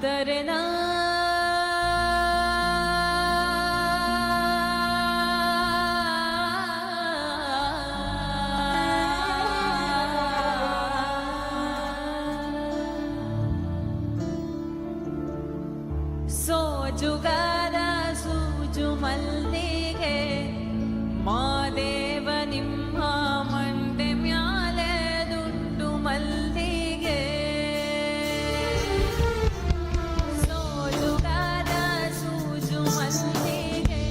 तरना ಸೋಜುಗಾದ ಸೂಜು ಮಲ್ಲಿಗೆ ಮಾದೇವ ನಿಮ್ಮ ಮಂಡೆ ಮ್ಯಾಲೆ ದುಂಡು ಮಲ್ಲಿಗೆ ಸೋಜುಗಾದ ಸೂಜು ಮಲ್ಲಿಗೆ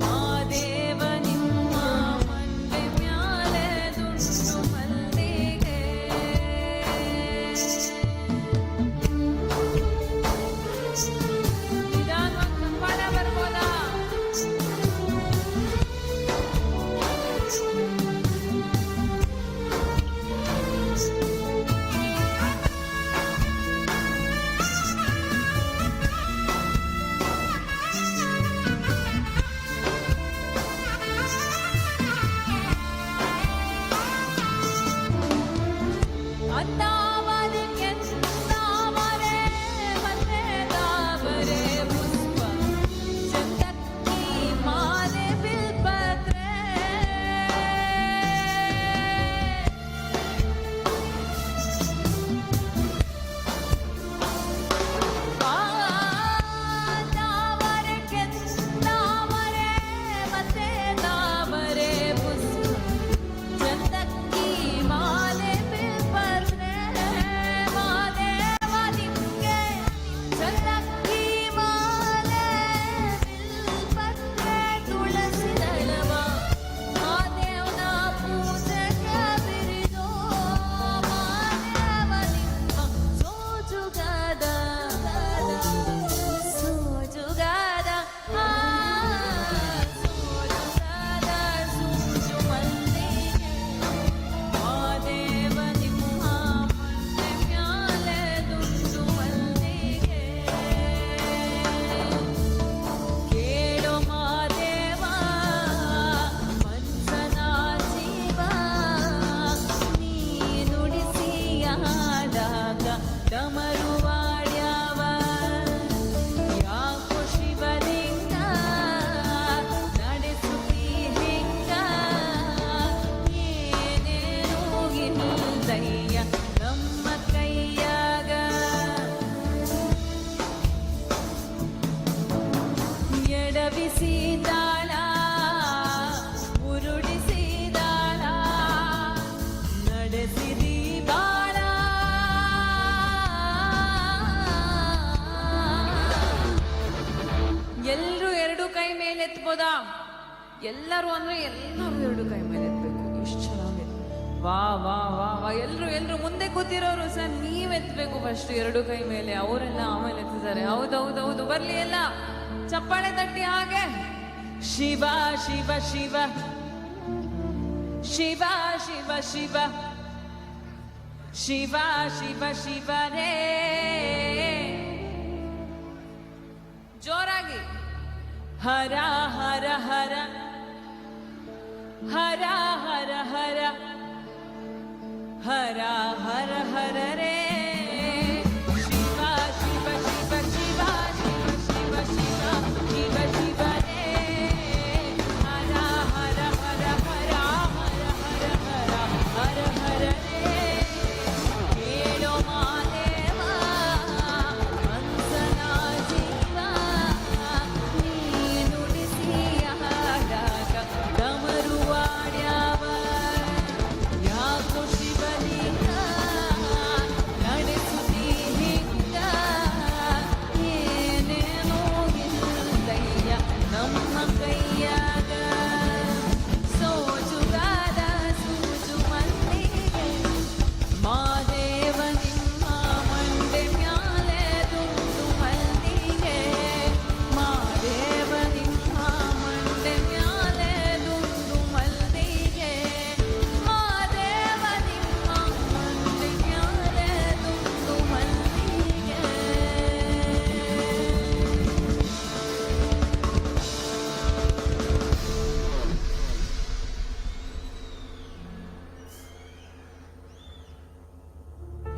ಮಾದೇವ ನಿಮ್ಮ ಮಂಡೆ ಮ್ಯಾಲೆ ದುಂಡು ಮಲ್ಲಿಗೆ ಎಡವಿಸಿದಾಳ ಉರುಳಿಸಿದಾಳ ನಡೆಸಿದಿ ಬಾಳ ಎಲ್ಲರೂ ಎರಡು ಕೈ ಮೇಲೆ ಎತ್ಬೋದಾ? ಎಲ್ಲರೂ ಅಂದ್ರೆ ಎಲ್ಲರೂ ಎರಡು ಕೈ ಮೇಲೆ ಎತ್ಬೇಕು. ಎಷ್ಟು ಚೆನ್ನಾಗಿದೆ. ವಾ ವಾ ವಾ ವಾ. ಎಲ್ರು ಮುಂದೆ ಕೂತಿರೋರು ಸಹ ನೀವ್ ಎತ್ಬೇಕು ಫಸ್ಟ್ ಎರಡು ಕೈ ಮೇಲೆ. ಅವರೆಲ್ಲ ಆಮೇಲೆ ಎತ್ತಿದ್ದಾರೆ. ಹೌದೌದೌದು. ಬರ್ಲಿ ಎಲ್ಲ ಚಪ್ಪಾಳೆ ತಟ್ಟಿ ಹಾಗೆ. ಶಿವ ಶಿವ ಶಿವ ಶಿವ ಶಿವ ಶಿವ ಶಿವ ಶಿವ ಶಿವರೇ. ಜೋರಾಗಿ. ಹರ ಹರ ಹರ ಹರ ಹರ ಹರ ಹರ ಹರ ಹರ ರೇ. ಶಿವ ಶಿವ ಶಿವ ಶಿವ ಶಿವ ಶಿವ ಶಿವ ಶಿವ ಶಿವ ರೇ. ಹರ ಹರ ಹರ ಹರ ಹರ ಹರ ಹರ ಹರ ಹರ ರೇ. ಕೇಳೋ ಮಾದೇವ ಹಂಸನ ಜೀವ ನೀ ನುಡಿಸಿಯಾದಾಗ ಡಮರುವಾಡ್ಯಾವ. ಯಾಕೋ ಶಿವಲಿಂಗ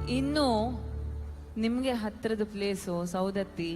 ಇನ್ನು ನಿಮ್ಗೆ ಹತ್ತಿರದ ಪ್ಲೇಸು ಸೌದತ್ತಿ